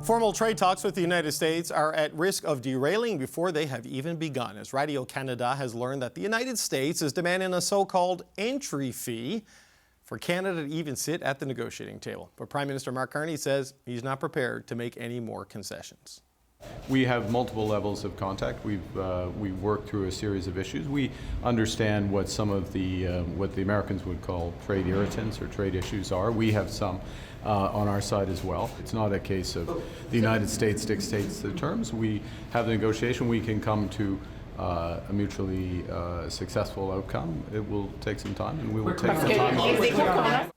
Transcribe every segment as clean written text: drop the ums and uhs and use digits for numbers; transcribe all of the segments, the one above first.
Formal trade talks with the United States are at risk of derailing before they have even begun, as Radio-Canada has learned that the United States is demanding a so-called entry fee for Canada to even sit at the negotiating table. But Prime Minister Mark Carney says he's not prepared to make any more concessions. We have multiple levels of contact. We've worked through a series of issues. We understand what some of what the Americans would call trade irritants or trade issues are. We have some on our side as well. It's not a case of the United States dictates the terms. We have the negotiation. We can come to a mutually successful outcome. It will take some time, and we will take some time.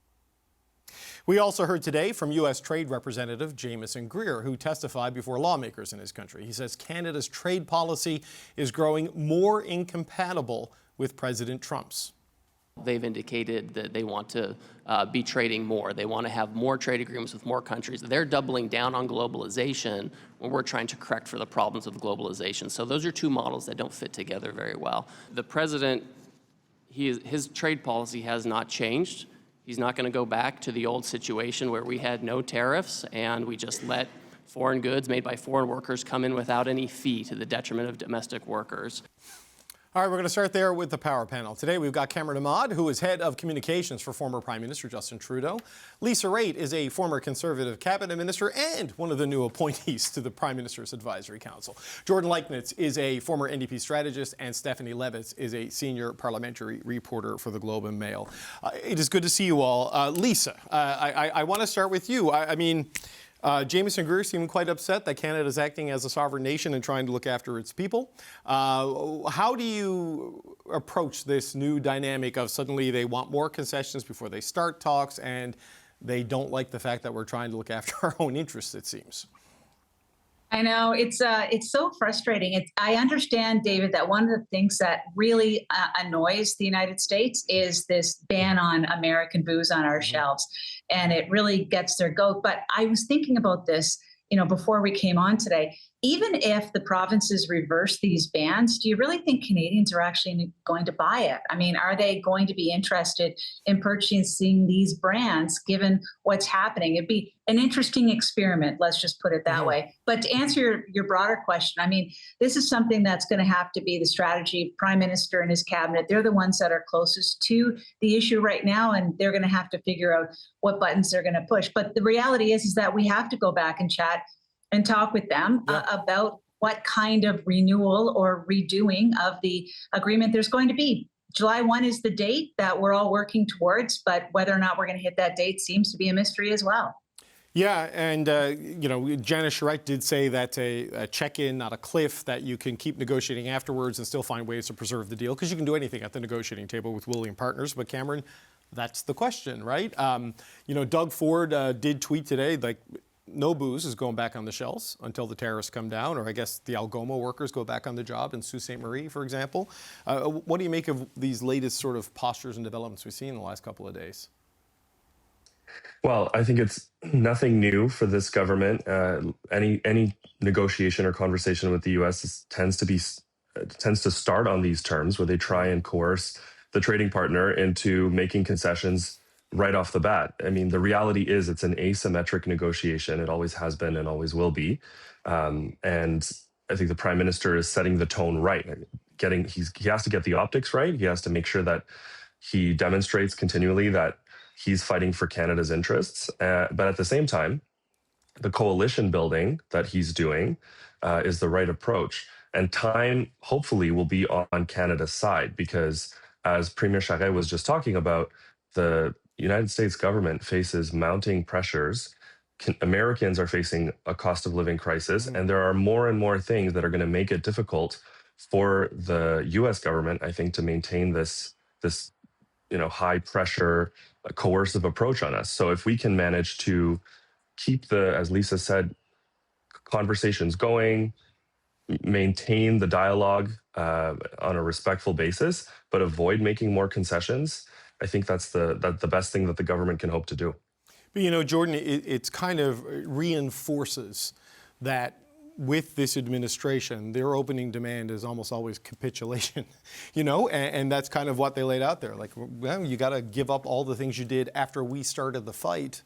We also heard today from U.S. Trade Representative Jamieson Greer, who testified before lawmakers in his country. He says Canada's trade policy is growing more incompatible with President Trump's. They've indicated that they want to be trading more. They want to have more trade agreements with more countries. They're doubling down on globalization when we're trying to correct for the problems of globalization. So those are two models that don't fit together very well. The president, his trade policy has not changed. He's not going to go back to the old situation where we had no tariffs and we just let foreign goods made by foreign workers come in without any fee to the detriment of domestic workers. All right, we're going to start there with the power panel. Today we've got Cameron Ahmad, who is head of communications for former Prime Minister Justin Trudeau. Lisa Raitt is a former Conservative cabinet minister and one of the new appointees to the Prime Minister's Advisory Council. Jordan Leichnitz is a former NDP strategist, and Stephanie Levitz is a senior parliamentary reporter for the Globe and Mail. It is good to see you all. Lisa, I want to start with you. Jamieson Greer seemed quite upset that Canada is acting as a sovereign nation and trying to look after its people. How do you approach this new dynamic of suddenly they want more concessions before they start talks and they don't like the fact that we're trying to look after our own interests, it seems? I know, it's so frustrating. I understand, David, that one of the things that really annoys the United States is this ban on American booze on our shelves, and it really gets their goat. But I was thinking about this, before we came on today. Even if the provinces reverse these bans, do you really think Canadians are actually going to buy it? I mean, are they going to be interested in purchasing these brands given what's happening? It'd be an interesting experiment, let's just put it that way. But to answer your broader question, I mean, this is something that's going to have to be the strategy. Prime Minister and his cabinet, they're the ones that are closest to the issue right now, and they're going to have to figure out what buttons they're going to push. But the reality is that we have to go back and chat and talk with them about what kind of renewal or redoing of the agreement there's going to be. July 1 is the date that we're all working towards, but whether or not we're going to hit that date seems to be a mystery as well. Yeah, and, Janice Charette did say that's a check-in, not a cliff, that you can keep negotiating afterwards and still find ways to preserve the deal, because you can do anything at the negotiating table with willing partners. But Cameron, that's the question, right? Doug Ford did tweet today, no booze is going back on the shelves until the tariffs come down, or I guess the Algoma workers go back on the job in Sault Ste. Marie, for example. What do you make of these latest sort of postures and developments we've seen in the last couple of days? Well, I think it's nothing new for this government. Any negotiation or conversation with the U.S. tends to start on these terms, where they try and coerce the trading partner into making concessions right off the bat. I mean, the reality is it's an asymmetric negotiation. It always has been and always will be. And I think the Prime Minister is setting the tone right. He has to get the optics right. He has to make sure that he demonstrates continually that he's fighting for Canada's interests. But at the same time, the coalition building that he's doing is the right approach. And time, hopefully, will be on Canada's side, because as Premier Charette was just talking about, the United States government faces mounting pressures. Americans are facing a cost of living crisis, and there are more and more things that are going to make it difficult for the U.S. government, I think, to maintain this high pressure, coercive approach on us. So if we can manage to keep as Lisa said, conversations going, maintain the dialogue on a respectful basis, but avoid making more concessions, I think that's the best thing that the government can hope to do. But Jordan, it's kind of reinforces that with this administration, their opening demand is almost always capitulation, and that's kind of what they laid out there. You got to give up all the things you did after we started the fight,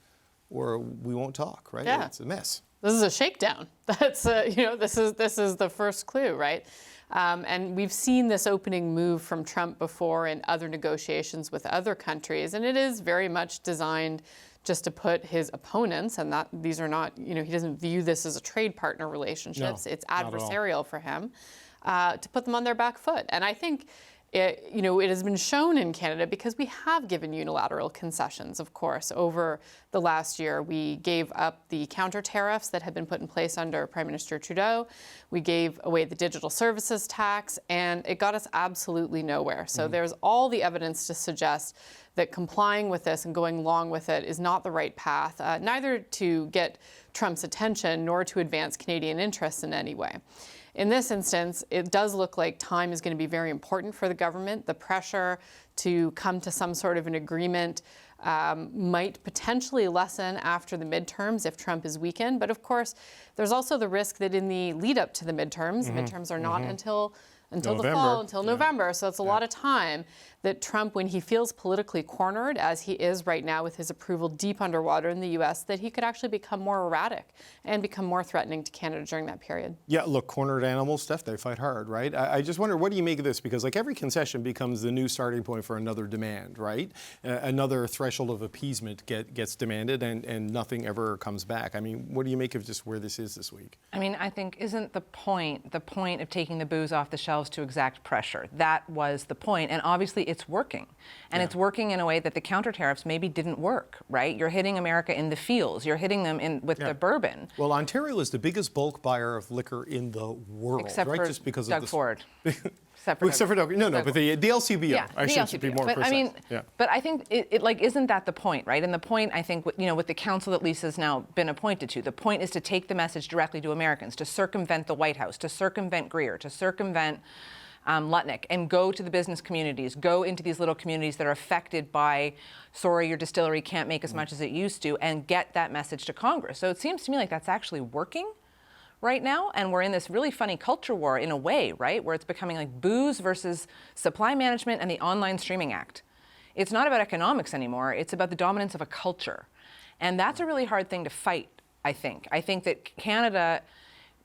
or we won't talk, right? Yeah. It's a mess. this is a shakedown. That's this is the first clue, right? And we've seen this opening move from Trump before in other negotiations with other countries, and it is very much designed just to put his opponents, and that these are not, he doesn't view this as a trade partner relationships. No, it's not at all. adversarial for him to put them on their back foot. And I think it has been shown in Canada because we have given unilateral concessions, of course, over the last year. We gave up the counter tariffs that had been put in place under Prime Minister Trudeau. We gave away the digital services tax, and it got us absolutely nowhere. So there's all the evidence to suggest that complying with this and going along with it is not the right path, neither to get Trump's attention nor to advance Canadian interests in any way. In this instance, it does look like time is going to be very important for the government. The pressure to come to some sort of an agreement might potentially lessen after the midterms if Trump is weakened. But of course, there's also the risk that in the lead up to the midterms, midterms are not until the fall, until November. So it's a lot of time that Trump, when he feels politically cornered, as he is right now with his approval deep underwater in the U.S., that he could actually become more erratic and become more threatening to Canada during that period. Yeah, look, cornered animals, Steph, they fight hard, right? I just wonder, what do you make of this? Because like every concession becomes the new starting point for another demand, right? Another threshold of appeasement gets demanded and nothing ever comes back. I mean, what do you make of just where this is this week? I mean, I think isn't the point of taking the booze off the shelves to exact pressure? That was the point. And obviously it's working. And it's working in a way that the counter tariffs maybe didn't work, right? You're hitting America in the fields. You're hitting them with the bourbon. Well, Ontario is the biggest bulk buyer of liquor in the world, Except right? for Just because Doug of Ford. Except for Doug. No, but the LCBO. Yeah, I the should be LCBO. more But precise. I mean, yeah. but I think isn't that the point, right? And the point, I think, with the council that Lisa's now been appointed to, the point is to take the message directly to Americans, to circumvent the White House, to circumvent Greer, to circumvent Lutnick, and go to the business communities, go into these little communities that are affected by, sorry, your distillery can't make as much as it used to, and get that message to Congress. So it seems to me like that's actually working right now, and we're in this really funny culture war in a way, right, where it's becoming like booze versus supply management and the Online Streaming Act. It's not about economics anymore, it's about the dominance of a culture. And that's a really hard thing to fight, I think. I think that Canada,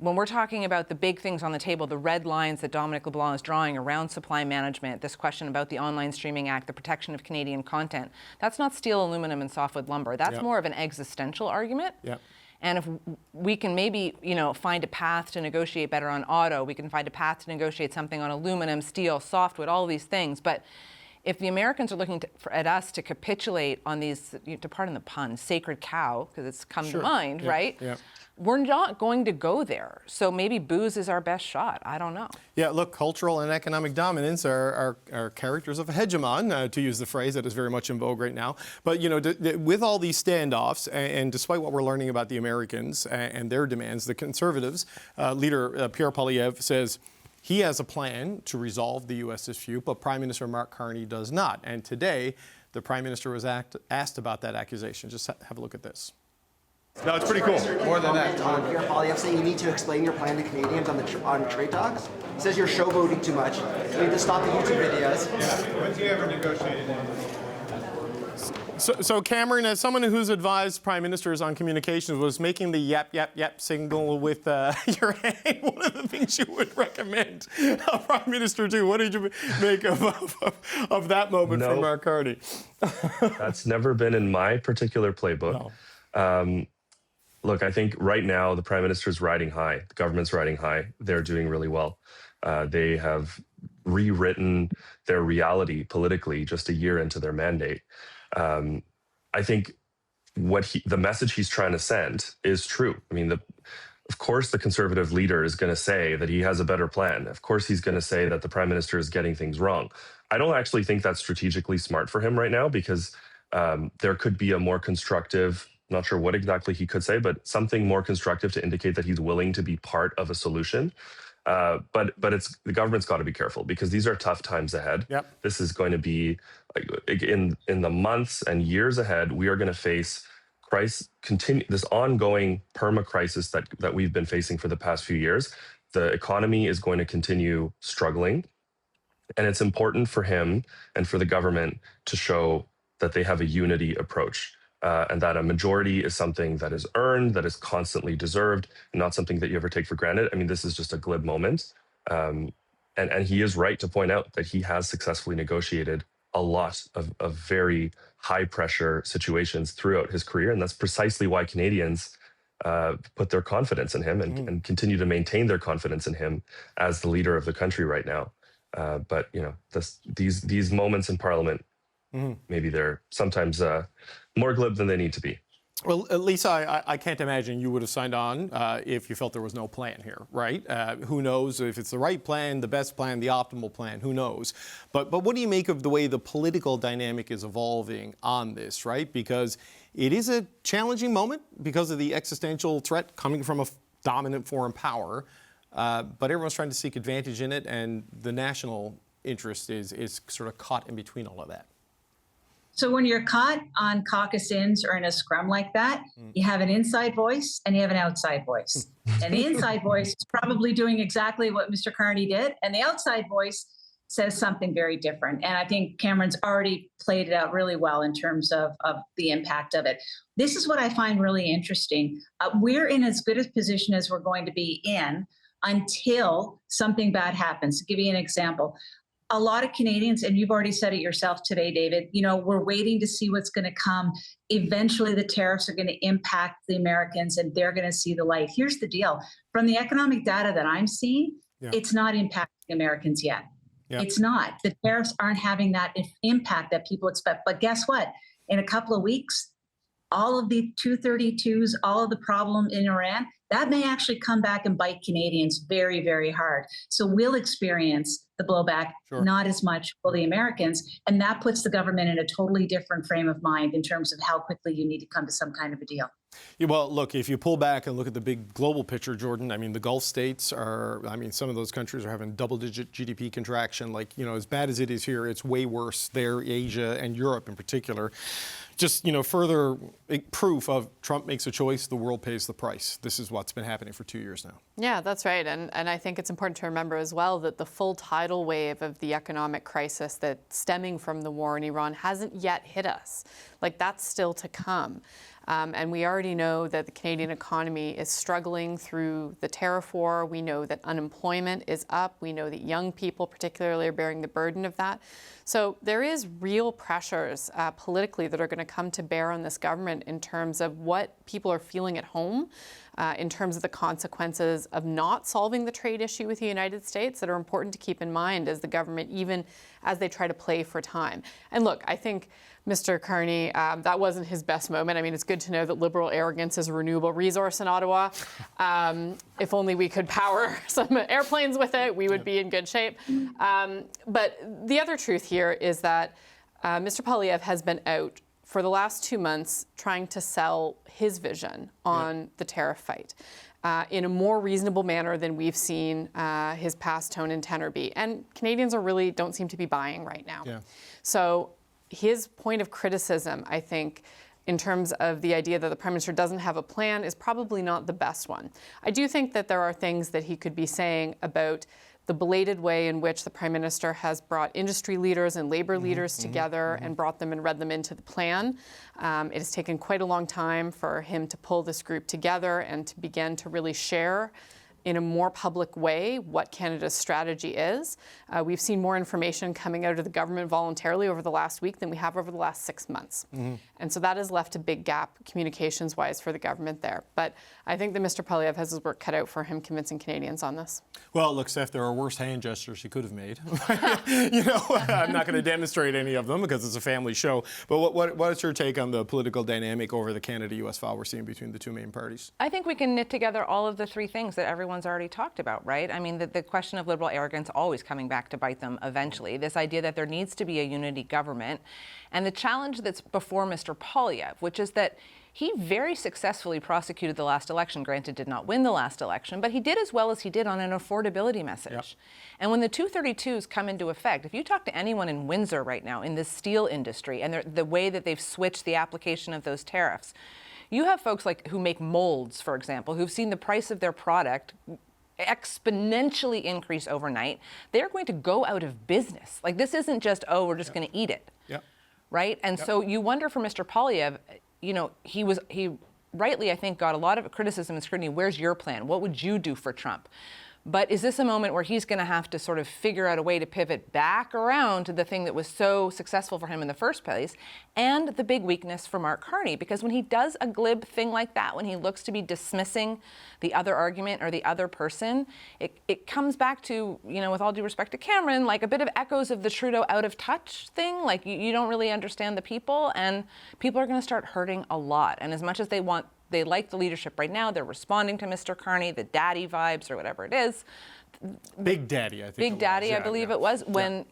when we're talking about the big things on the table, the red lines that Dominic LeBlanc is drawing around supply management, this question about the Online Streaming Act, the protection of Canadian content, that's not steel, aluminum, and softwood lumber. That's more of an existential argument. And if we can maybe, find a path to negotiate better on auto, we can find a path to negotiate something on aluminum, steel, softwood, all of these things. But if the Americans are looking at us to capitulate on these, to pardon the pun, sacred cow, because it's come to mind, right? We're not going to go there. So maybe booze is our best shot. I don't know. Yeah, look, cultural and economic dominance are characters of a hegemon, to use the phrase that is very much in vogue right now. But, with all these standoffs, and despite what we're learning about the Americans and their demands, the Conservatives, leader Pierre Poilievre says he has a plan to resolve the U.S. dispute, but Prime Minister Mark Carney does not. And today, the Prime Minister was asked about that accusation. Just have a look at this. No, it's pretty cool. More than that. Pierre Poilievre saying you need to explain your plan to Canadians on trade talks. He says you're showboating too much. You need to stop the YouTube videos. Yeah. When's he ever negotiated So Cameron, as someone who's advised prime ministers on communications, was making the yap, yap, yap signal with your hand one of the things you would recommend a prime minister do. What did you make of that moment from Mark Carney? That's never been in my particular playbook. No. Look, I think right now the prime minister's riding high. The government's riding high. They're doing really well. They have rewritten their reality politically just a year into their mandate. I think the message he's trying to send is true. I mean, of course, the Conservative leader is going to say that he has a better plan. Of course, he's going to say that the prime minister is getting things wrong. I don't actually think that's strategically smart for him right now, because there could be a more constructive, not sure what exactly he could say, but something more constructive to indicate that he's willing to be part of a solution. But the government's got to be careful, because these are tough times ahead. This is going to be in the months and years ahead. We are going to face this ongoing perma crisis that we've been facing for the past few years. The economy is going to continue struggling, and it's important for him and for the government to show that they have a unity approach. and that a majority is something that is earned, that is constantly deserved, and not something that you ever take for granted. I mean, this is just a glib moment. And he is right to point out that he has successfully negotiated a lot of very high pressure situations throughout his career. And that's precisely why Canadians put their confidence in him and continue to maintain their confidence in him as the leader of the country right now. But these moments in Parliament, maybe they're sometimes more glib than they need to be. Well, Lisa, I can't imagine you would have signed on if you felt there was no plan here, right? Who knows if it's the right plan, the best plan, the optimal plan, who knows? But what do you make of the way the political dynamic is evolving on this, right? Because it is a challenging moment because of the existential threat coming from a dominant foreign power, but everyone's trying to seek advantage in it, and the national interest is sort of caught in between all of that. So when you're caught on caucus ins or in a scrum like that, you have an inside voice and you have an outside voice. And the inside voice is probably doing exactly what Mr. Carney did, and the outside voice says something very different. And I think Cameron's already played it out really well in terms of the impact of it. This is what I find really interesting. We're in as good a position as we're going to be in until something bad happens. To give you an example, a lot of Canadians, and you've already said it yourself today, David, we're waiting to see what's going to come. Eventually, the tariffs are going to impact the Americans and they're going to see the light. Here's the deal. From the economic data that I'm seeing, it's not impacting Americans yet. It's not. The tariffs aren't having that impact that people expect. But guess what? In a couple of weeks, all of the 232s, all of the problem in Iran, that may actually come back and bite Canadians very, very hard. So we'll experience the blowback, not as much will the Americans. And that puts the government in a totally different frame of mind in terms of how quickly you need to come to some kind of a deal. Yeah, well, look, if you pull back and look at the big global picture, Jordan, I mean, the Gulf states some of those countries are having double-digit GDP contraction. As bad as it is here, it's way worse there, Asia and Europe in particular. Just, further proof of Trump makes a choice, the world pays the price. This is what's been happening for 2 years now. Yeah, that's right. And I think it's important to remember as well that the full tidal wave of the economic crisis that's stemming from the war in Iran hasn't yet hit us. That's still to come. And we already know that the Canadian economy is struggling through the tariff war. We know that unemployment is up. We know that young people particularly are bearing the burden of that. So there is real pressures politically that are going to come to bear on this government in terms of what people are feeling at home, in terms of the consequences of not solving the trade issue with the United States that are important to keep in mind as the government, even as they try to play for time. And look, I think Mr. Carney, that wasn't his best moment. I mean, it's good to know that liberal arrogance is a renewable resource in Ottawa. If only we could power some airplanes with it, we would be in good shape. But the other truth here is that Mr. Poilievre has been out for the last 2 months trying to sell his vision on the tariff fight in a more reasonable manner than we've seen his past tone and tenor be. And Canadians don't seem to be buying right now. So his point of criticism, I think, in terms of the idea that the Prime Minister doesn't have a plan is probably not the best one. I do think that there are things that he could be saying about the belated way in which the Prime Minister has brought industry leaders and labor leaders together and brought them and read them into the plan. It has taken quite a long time for him to pull this group together and to begin to really share in a more public way what Canada's strategy is. We've seen more information coming out of the government voluntarily over the last week than we have over the last 6 months. And so that has left a big gap communications-wise for the government there. But I think that Mr. Poilievre has his work cut out for him convincing Canadians on this. Well, look, Steph, there are worse hand gestures he could have made. I'm not going to demonstrate any of them because it's a family show. But what's your take on the political dynamic over the Canada-U.S. file we're seeing between the two main parties? I think we can knit together all of the three things that everyone's already talked about, right? I mean, the question of liberal arrogance always coming back to bite them eventually. This idea that there needs to be a unity government. And the challenge that's before Mr. Poilievre, which is that he very successfully prosecuted the last election, granted did not win the last election, but he did as well as he did on an affordability message. And when the 232s come into effect, if you talk to anyone in Windsor right now in the steel industry and the way that they've switched the application of those tariffs, you have folks who make molds, for example, who've seen the price of their product exponentially increase overnight. They're going to go out of business. This isn't just, we're just going to eat it. Right? And so you wonder for Mr. Poilievre, he rightly, I think, got a lot of criticism and scrutiny. Where's your plan? What would you do for Trump? But is this a moment where he's going to have to sort of figure out a way to pivot back around to the thing that was so successful for him in the first place, and the big weakness for Mark Carney? Because when he does a glib thing like that, when he looks to be dismissing the other argument or the other person, it comes back to, with all due respect to Cameron, like a bit of echoes of the Trudeau out of touch thing. Like you don't really understand the people, and people are going to start hurting a lot. And as much as they like the leadership right now, they're responding to Mr. Carney, the daddy vibes or whatever it is. Big Daddy, I think. Big Daddy, I believe it was, when,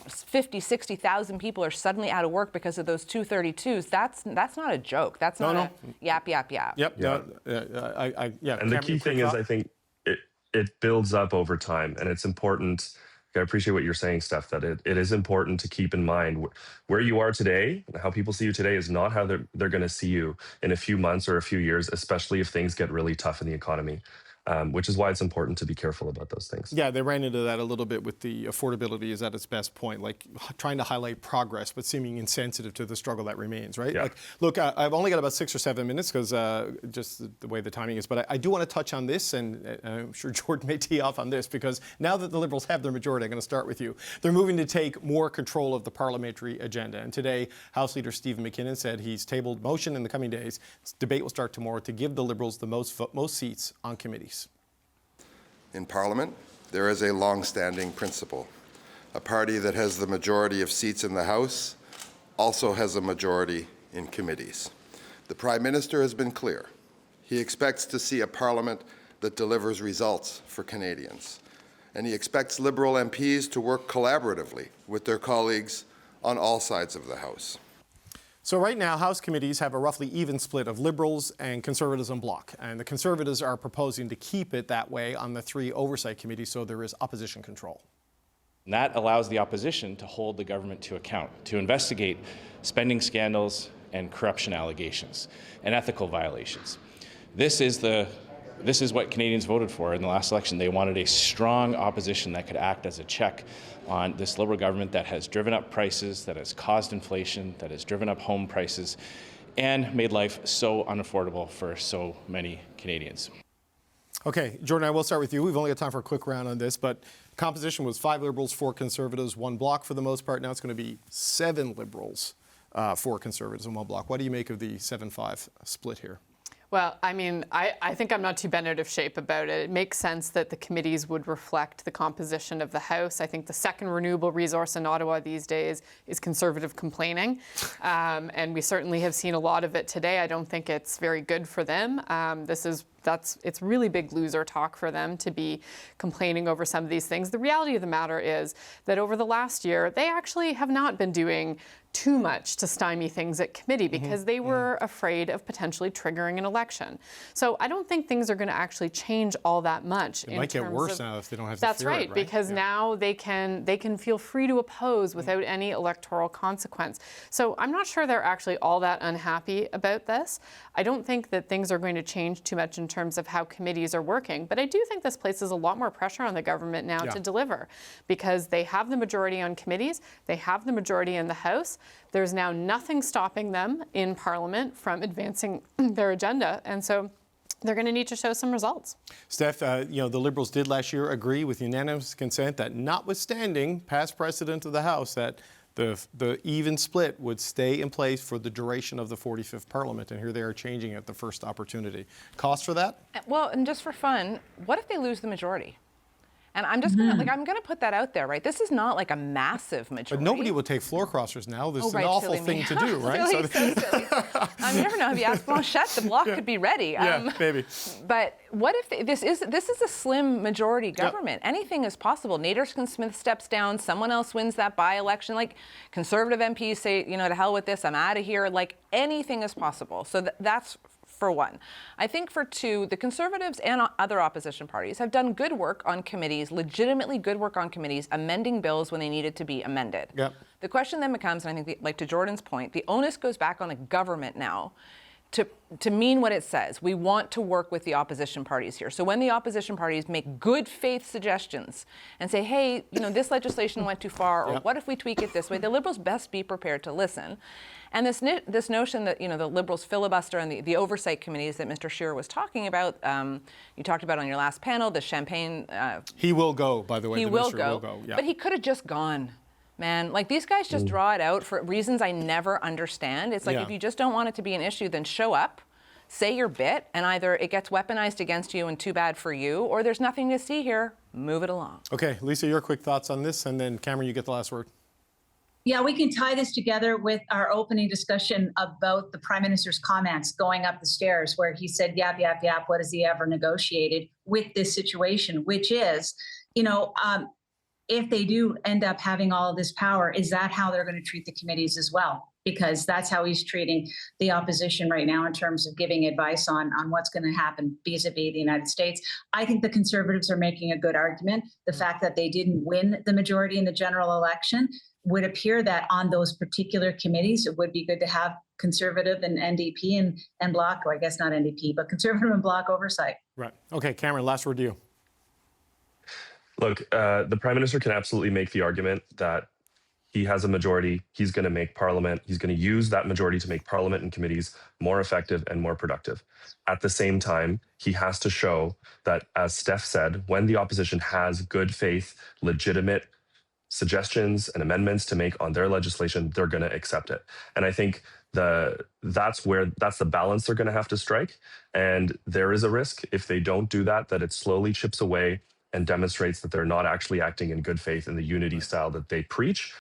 50, 60,000 people are suddenly out of work because of those 232s. That's not a joke. That's not a yap, yap, yap. Yep. Yeah. And the key thing is, I think it builds up over time, and it's important. I appreciate what you're saying, Steph, that it is important to keep in mind where you are today, how people see you today is not how they're going to see you in a few months or a few years, especially if things get really tough in the economy. Which is why it's important to be careful about those things. Yeah, they ran into that a little bit with the affordability is at its best point, like trying to highlight progress, but seeming insensitive to the struggle that remains, right? Yeah. Like, look, I've only got about 6 or 7 minutes because just the way the timing is, but I do want to touch on this, and I'm sure Jordan may tee off on this, because now that the Liberals have their majority, I'm going to start with you. They're moving to take more control of the parliamentary agenda. And today, House Leader Stephen McKinnon said he's tabled motion in the coming days. Debate will start tomorrow to give the Liberals the most seats on committees. In Parliament, there is a long-standing principle. A party that has the majority of seats in the House also has a majority in committees. The Prime Minister has been clear. He expects to see a Parliament that delivers results for Canadians. And he expects Liberal MPs to work collaboratively with their colleagues on all sides of the House. So right now, House committees have a roughly even split of Liberals and Conservatives en bloc. And the Conservatives are proposing to keep it that way on the 3 oversight committees, so there is opposition control. And that allows the opposition to hold the government to account, to investigate spending scandals and corruption allegations and ethical violations. This is what Canadians voted for in the last election. They wanted a strong opposition that could act as a check on this Liberal government that has driven up prices, that has caused inflation, that has driven up home prices, and made life so unaffordable for so many Canadians. Okay, Jordan, I will start with you. We've only got time for a quick round on this, but composition was 5 Liberals, 4 Conservatives, 1 bloc for the most part. Now it's going to be 7 Liberals, 4 Conservatives, and 1 bloc. What do you make of the 7-5 split here? Well, I mean, I think I'm not too bent out of shape about it. It makes sense that the committees would reflect the composition of the House. I think the second renewable resource in Ottawa these days is Conservative complaining. And we certainly have seen a lot of it today. I don't think it's very good for them. It's really big loser talk for them to be complaining over some of these things. The reality of the matter is that over the last year, they actually have not been doing too much to stymie things at committee because they were afraid of potentially triggering an election. So I don't think things are going to actually change all that much. It might get worse now if they don't have to fear it, That's right, because now they can feel free to oppose without any electoral consequence. So I'm not sure they're actually all that unhappy about this. I don't think that things are going to change too much in terms of how committees are working, but I do think this places a lot more pressure on the government now to deliver, because they have the majority on committees, they have the majority in the House. There's now nothing stopping them in Parliament from advancing their agenda, and so they're going to need to show some results. Steph, the Liberals did last year agree with unanimous consent that, notwithstanding past precedent of the House, that the even split would stay in place for the duration of the 45th Parliament, and here they are changing it at the first opportunity. Cost for that? Well, and just for fun, what if they lose the majority? And I'm just gonna I'm gonna put that out there, right? This is not like a massive majority. But nobody will take floor crossers now. This is an awful thing to do, right? So silly. You never know. If you ask Blanchette, the bloc could be ready. Yeah, maybe. But what if this is a slim majority government? Anything is possible. Nader Smith steps down. Someone else wins that by-election. Like Conservative MPs say, to hell with this. I'm out of here. Like anything is possible. So that's for one. I think for two, the Conservatives and other opposition parties have done good work on committees, legitimately good work on committees, amending bills when they needed to be amended. Yep. The question then becomes, and I think, like to Jordan's point, the onus goes back on the government now to mean what it says. We want to work with the opposition parties here. So when the opposition parties make good faith suggestions and say, hey, this legislation went too far, or what if we tweak it this way, the Liberals best be prepared to listen. And this notion that the Liberals filibuster and the oversight committees that Mr. Scheer was talking about, you talked about on your last panel, the Champagne. He will go, by the way. He the will minister go, will go. Yeah. but he could have just gone. Man, like these guys just draw it out for reasons I never understand. It's like if you just don't want it to be an issue, then show up, say your bit, and either it gets weaponized against you and too bad for you, or there's nothing to see here, move it along. Okay, Lisa, your quick thoughts on this, and then Cameron, you get the last word. Yeah, we can tie this together with our opening discussion about the Prime Minister's comments going up the stairs, where he said, yap, yap, yap, what has he ever negotiated with this situation, which is, if they do end up having all of this power, is that how they're going to treat the committees as well? Because that's how he's treating the opposition right now in terms of giving advice on what's going to happen vis-a-vis the United States. I think the Conservatives are making a good argument. The fact that they didn't win the majority in the general election would appear that on those particular committees, it would be good to have Conservative and NDP and Bloc, or I guess not NDP, but Conservative and Bloc oversight. Right. Okay, Cameron, last word to you. Look, the Prime Minister can absolutely make the argument that he has a majority. He's going to make Parliament. He's going to use that majority to make Parliament and committees more effective and more productive. At the same time, he has to show that, as Steph said, when the opposition has good faith, legitimate suggestions and amendments to make on their legislation, they're going to accept it. And I think that's the balance they're going to have to strike. And there is a risk if they don't do that it slowly chips away and demonstrates that they're not actually acting in good faith in the unity style that they preach,